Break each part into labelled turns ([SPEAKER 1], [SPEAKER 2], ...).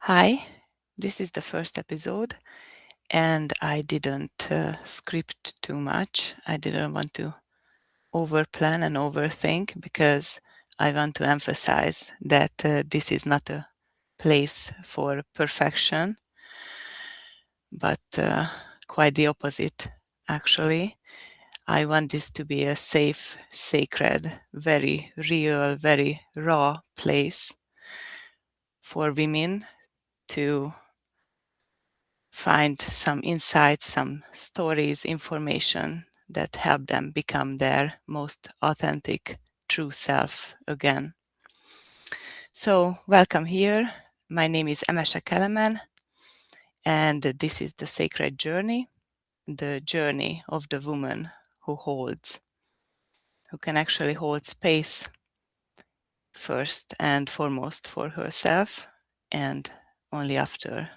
[SPEAKER 1] Hi, this is the first episode, and I didn't script too much. I didn't want to overplan and overthink because I want to emphasize that this is not a place for perfection, but quite the opposite, actually. I want this to be a safe, sacred, very real, very raw place for women to find some insights, some stories, information that help them become their most authentic, true self again. So, welcome here. My name is Emese Kelemen, and this is the sacred journey, the journey of the woman who holds, who can actually hold space first and foremost for herself, and only after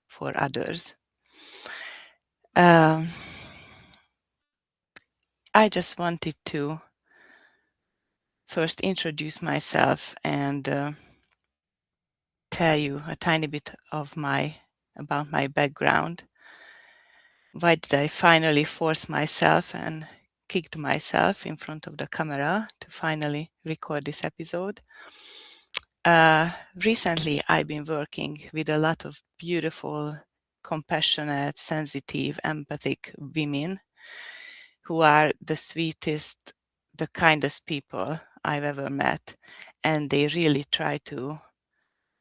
[SPEAKER 1] for others. Um, I just wanted to first introduce myself and tell you a tiny bit about my background. Why did I finally force myself and kicked myself in front of the camera to finally record this episode? Recently, I've been working with a lot of beautiful, compassionate, sensitive, empathic women who are the sweetest, the kindest people I've ever met. And they really try to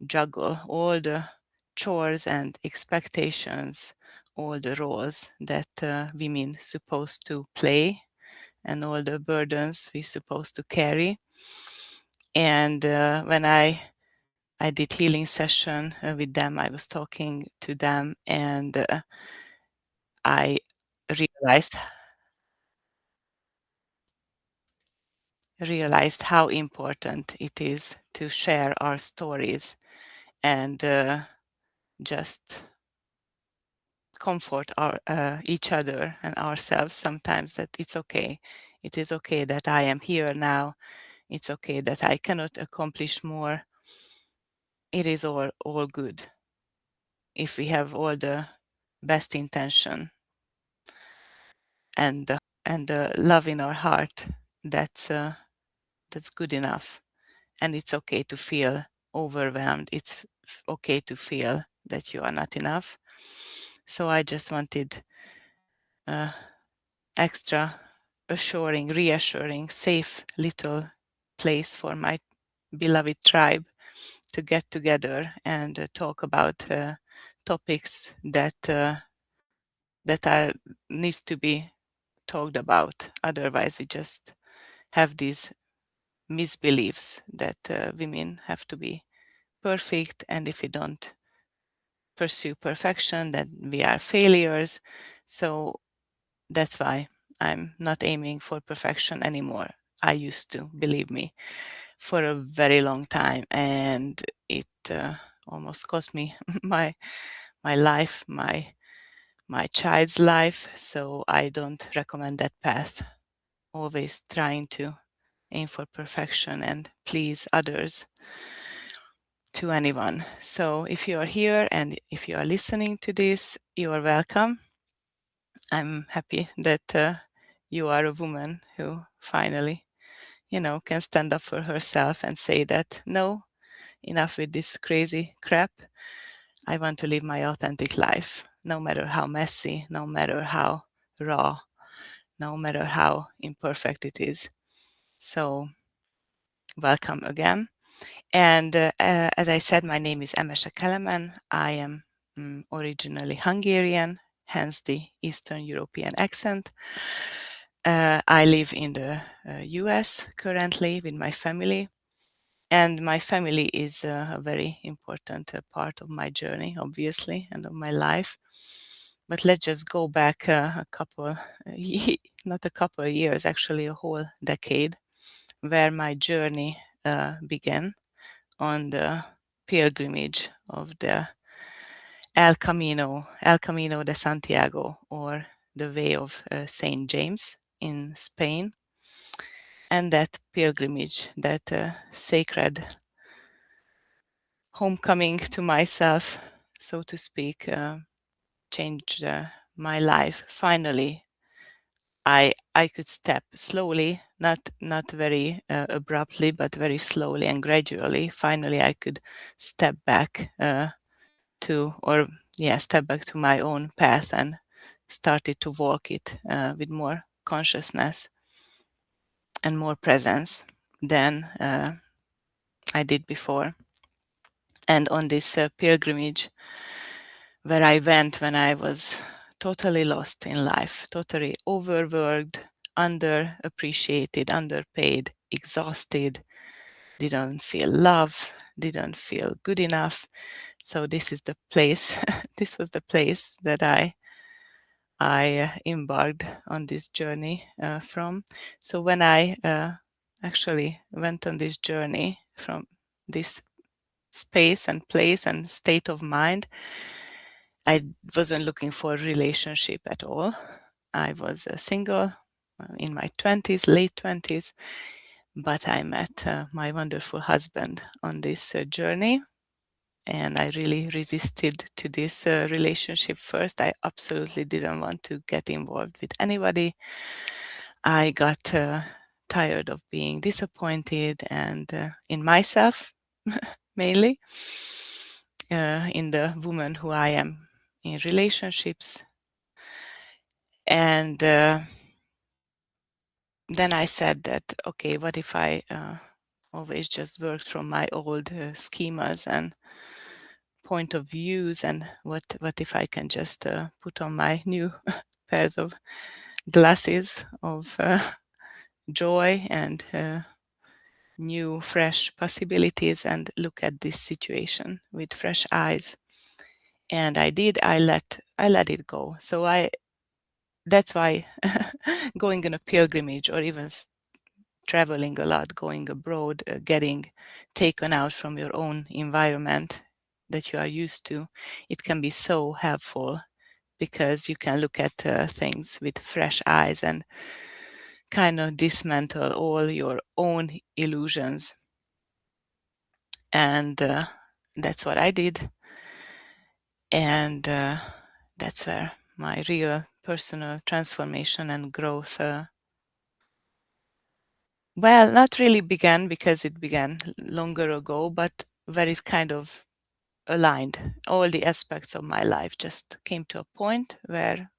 [SPEAKER 1] juggle all the chores and expectations, all the roles that women supposed to play, and all the burdens we're supposed to carry. And when I did healing session with them, I was talking to them, and I realized realized how important it is to share our stories and just comfort each other and ourselves sometimes, that it's okay. It is okay that I am here now. It's okay that I cannot accomplish more. It is all good if we have all the best intention and the love in our heart. That's good enough. And it's okay to feel overwhelmed. It's okay to feel that you are not enough. So I just wanted uh, extra assuring, reassuring, safe little place for my beloved tribe to get together and talk about topics that are needs to be talked about. Otherwise, we just have these misbeliefs that women have to be perfect, and if we don't pursue perfection, then we are failures. So that's why I'm not aiming for perfection anymore. I used to, believe me, for a very long time, and it almost cost me my life, my child's life. So I don't recommend that path. Always trying to aim for perfection and please others to anyone. So if you are here and if you are listening to this, you are welcome. I'm happy that you are a woman who finally, can stand up for herself and say that, no, enough with this crazy crap. I want to live my authentic life, no matter how messy, no matter how raw, no matter how imperfect it is. So, welcome again. And as I said, my name is Emese Kelemen. I am originally Hungarian, hence the Eastern European accent. I live in the US currently with my family, and my family is a very important part of my journey, obviously, and of my life. But let's just go back a couple, not a couple of years, actually a whole decade, where my journey began on the pilgrimage of the El Camino de Santiago, or the Way of Saint James in Spain. And that pilgrimage, that sacred homecoming to myself, so to speak, changed my life. Finally, I could step slowly, not very abruptly, but very slowly and gradually. Finally, I could step back step back to my own path and started to walk it with more consciousness and more presence than I did before. And on this pilgrimage where I went when I was totally lost in life, totally overworked, underappreciated, underpaid, exhausted, didn't feel love, didn't feel good enough. So this is the place, this was the place that I embarked on this journey from. So when I actually went on this journey from this space and place and state of mind, I wasn't looking for a relationship at all. I was single in my 20s, late 20s, but I met my wonderful husband on this journey. And I really resisted to this relationship first. I absolutely didn't want to get involved with anybody. I got tired of being disappointed and in myself, mainly, in the woman who I am in relationships. And then I said that, okay, what if I always just worked from my old schemas and point of views, and what if I can just put on my new pairs of glasses of joy and new fresh possibilities and look at this situation with fresh eyes. And I did. I let it go. So that's why going on a pilgrimage or even traveling a lot, going abroad, getting taken out from your own environment that you are used to, it can be so helpful because you can look at things with fresh eyes and kind of dismantle all your own illusions. And that's what I did. And that's where my real personal transformation and growth, well, not really began because it began longer ago, but where it kind of aligned. All the aspects of my life just came to a point where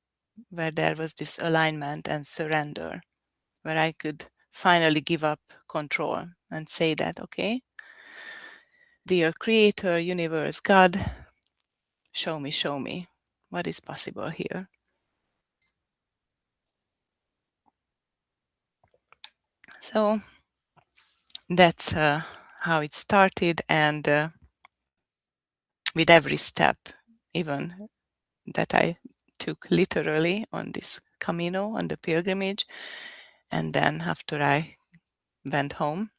[SPEAKER 1] there was this alignment and surrender, where I could finally give up control and say that, okay, dear Creator, Universe, God, show me what is possible here. So that's how it started, and with every step, even that I took literally on this Camino, on the pilgrimage, and then after I went home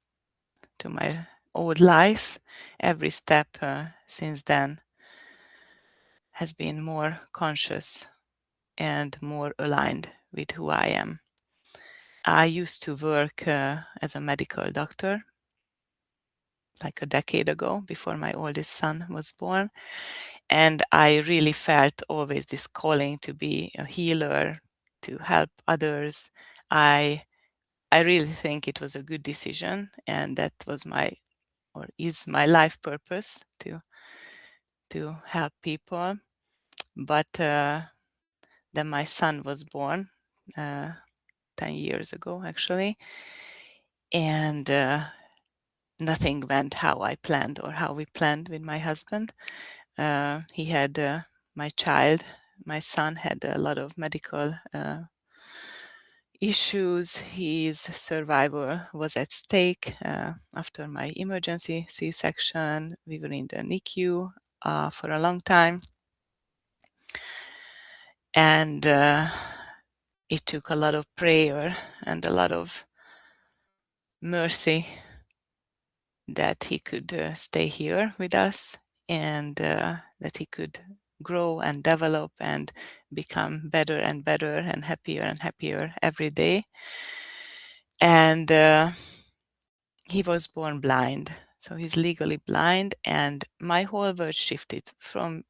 [SPEAKER 1] to my old life, every step since then has been more conscious and more aligned with who I am. I used to work as a medical doctor like a decade ago, before my oldest son was born. And I really felt always this calling to be a healer, to help others. I really think it was a good decision, and that was is my life purpose to help people. But then my son was born 10 years ago, actually, and nothing went how I planned or how we planned with my husband. He had my child, my son had a lot of medical issues. His survival was at stake after my emergency C-section. We were in the NICU for a long time. And it took a lot of prayer and a lot of mercy that he could stay here with us, and that he could grow and develop and become better and better and happier every day. And he was born blind. So he's legally blind, and my whole world shifted from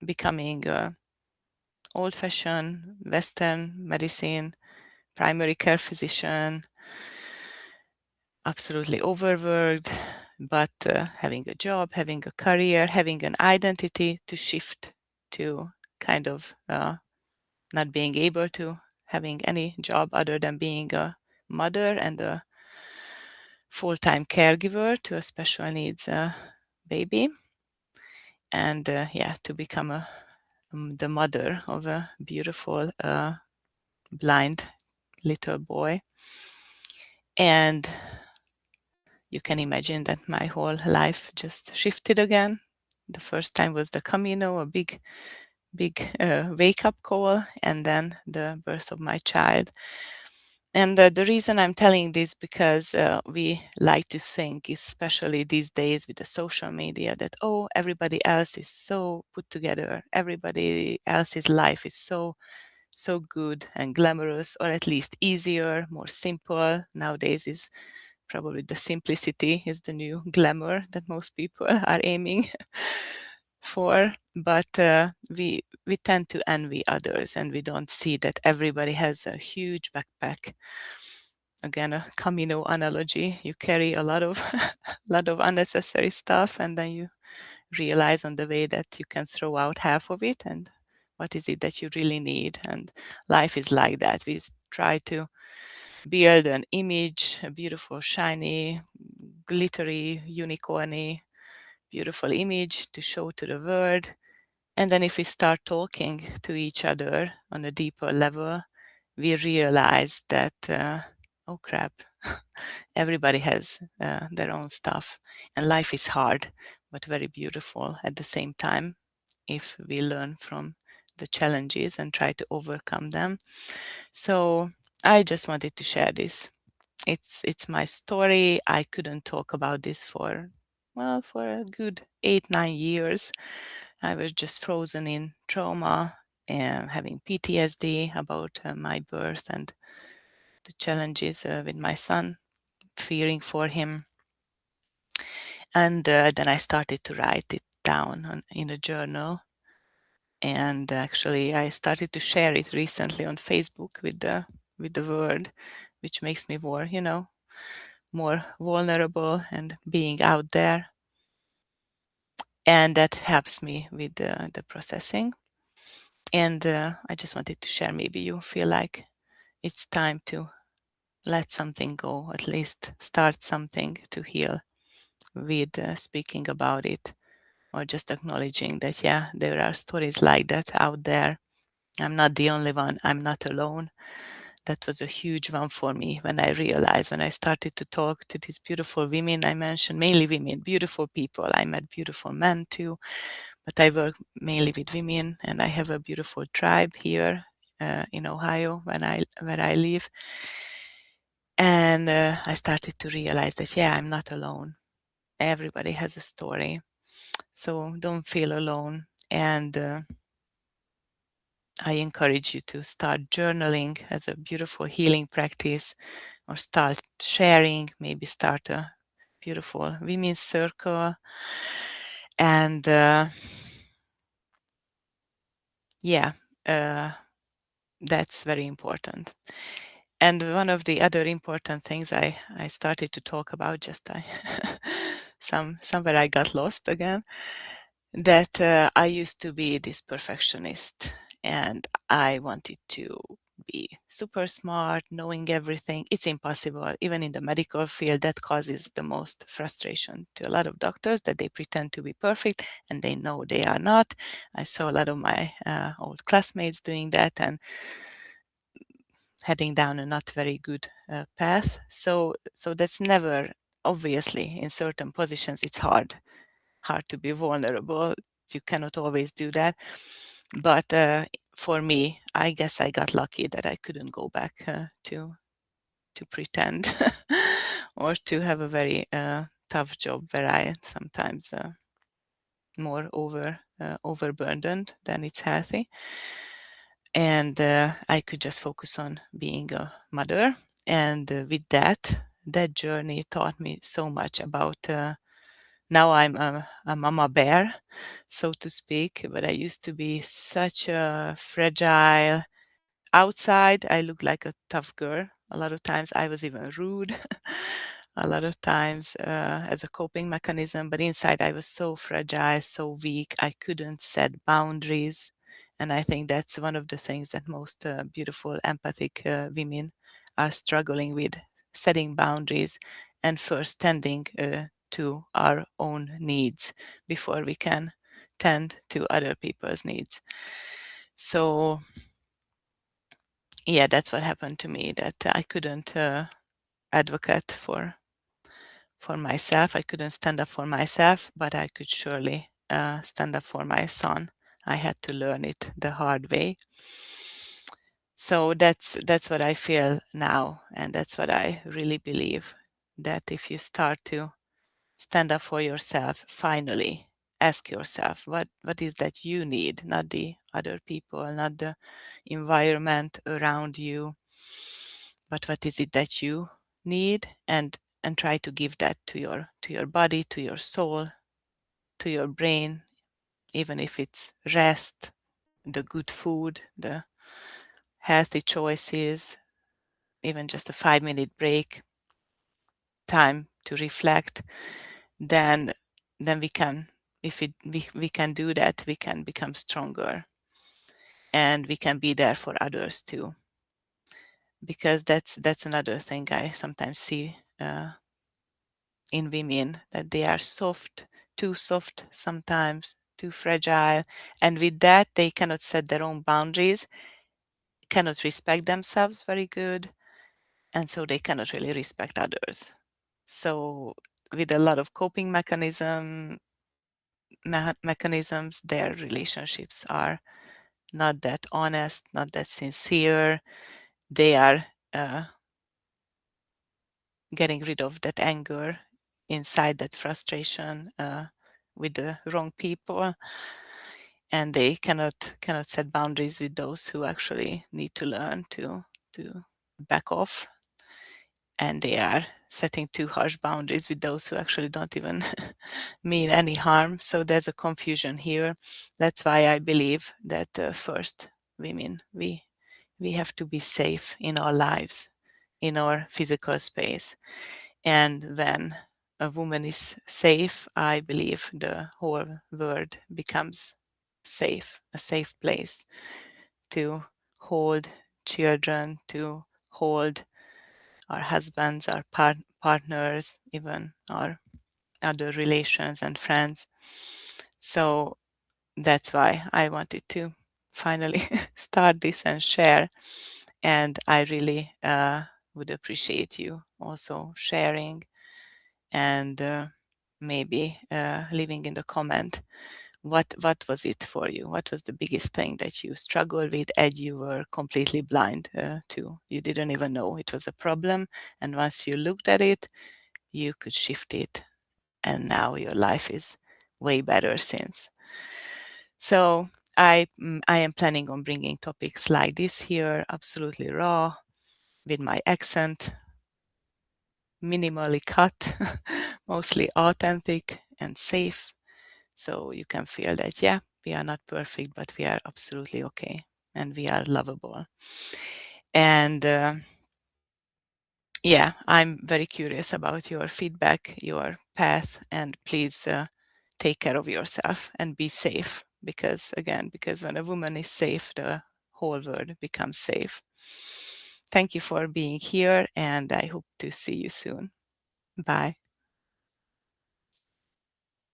[SPEAKER 1] becoming a old-fashioned Western medicine primary care physician, absolutely overworked, but having a job, having a career, having an identity, to shift to kind of not being able to having any job other than being a mother and a full-time caregiver to a special needs baby, and to become the mother of a beautiful blind little boy. And you can imagine that my whole life just shifted again. The first time was the Camino, a big wake-up call, and then the birth of my child. And the reason I'm telling this, because we like to think, especially these days with the social media, that, oh, everybody else is so put together, everybody else's life is so good and glamorous, or at least easier, more simple. Nowadays is probably the simplicity is the new glamour that most people are aiming for. But we tend to envy others, and we don't see that everybody has a huge backpack. Again, a Camino analogy. You carry a lot of lot of unnecessary stuff, and then you realize on the way that you can throw out half of it, and what is it that you really need. And life is like that. We try to build an image, a beautiful, shiny, glittery, unicorny, beautiful image to show to the world. And then if we start talking to each other on a deeper level, we realize that, oh crap, everybody has their own stuff. And life is hard, but very beautiful at the same time if we learn from the challenges and try to overcome them. So I just wanted to share this. It's my story. I couldn't talk about this for a good 8-9 years. I was just frozen in trauma and having PTSD about my birth and the challenges with my son, fearing for him. And then I started to write it down in a journal. And actually, I started to share it recently on Facebook with the world, which makes me more vulnerable and being out there. And that helps me with the processing. And I just wanted to share. Maybe you feel like it's time to let something go, at least start something to heal with speaking about it, or just acknowledging that, yeah, there are stories like that out there. I'm not the only one. I'm not alone. That was a huge one for me when I realized, when I started to talk to these beautiful women I mentioned, mainly women, beautiful people. I met beautiful men too, but I work mainly with women, and I have a beautiful tribe here in Ohio where I live. And I started to realize that, yeah, I'm not alone. Everybody has a story. So don't feel alone. And I encourage you to start journaling as a beautiful healing practice, or start sharing, maybe start a beautiful women's circle. And yeah, uh, that's very important. And one of the other important things I started to talk about, just somewhere I got lost again, that I used to be this perfectionist, and I wanted to be super smart, knowing everything. It's impossible. Even in the medical field, that causes the most frustration to a lot of doctors, that they pretend to be perfect and they know they are not. I saw a lot of my old classmates doing that and heading down a not very good path. So that's never, obviously, in certain positions, it's hard to be vulnerable. You cannot always do that. But for me, I guess I got lucky that I couldn't go back to pretend or to have a very tough job where I sometimes more overburdened than it's healthy. And I could just focus on being a mother. And with that journey taught me so much about Now I'm a mama bear, so to speak, but I used to be such a fragile. Outside, I look like a tough girl. A lot of times I was even rude, a lot of times as a coping mechanism, but inside I was so fragile, so weak. I couldn't set boundaries. And I think that's one of the things that most beautiful, empathic women are struggling with, setting boundaries and first tending to our own needs before we can tend to other people's needs. So yeah, that's what happened to me, that I couldn't advocate for myself. I couldn't stand up for myself, but I could surely stand up for my son. I had to learn it the hard way. So that's what I feel now, and that's what I really believe, that if you start to stand up for yourself, finally ask yourself what is that you need, not the other people, not the environment around you, but what is it that you need, and try to give that to your body, to your soul, to your brain, even if it's rest, the good food, the healthy choices, even just a 5-minute break, time to reflect. Then we can, if we can do that, we can become stronger, and we can be there for others too, because that's another thing I sometimes see in women, that they are soft, too soft sometimes, too fragile, and with that they cannot set their own boundaries, cannot respect themselves very good, and so they cannot really respect others. So with a lot of coping mechanisms, their relationships are not that honest, not that sincere. They are getting rid of that anger inside, that frustration with the wrong people, and they cannot set boundaries with those who actually need to learn to back off, and they are setting too harsh boundaries with those who actually don't even mean any harm. So there's a confusion here. That's why I believe that first, women, we have to be safe in our lives, in our physical space. And when a woman is safe, I believe the whole world becomes safe, a safe place to hold children, to hold our husbands, our partners, even our other relations and friends. So that's why I wanted to finally start this and share. And I really would appreciate you also sharing, and maybe leaving in the comment what was it for you, what was the biggest thing that you struggled with and you were completely blind to, you didn't even know it was a problem, and once you looked at it you could shift it, and now your life is way better since. So I am planning on bringing topics like this here, absolutely raw, with my accent, minimally cut, mostly authentic and safe. So you can feel that, yeah, we are not perfect, but we are absolutely okay, and we are lovable. And yeah, I'm very curious about your feedback, your path, and please take care of yourself and be safe. Because again, because when a woman is safe, the whole world becomes safe. Thank you for being here, and I hope to see you soon. Bye.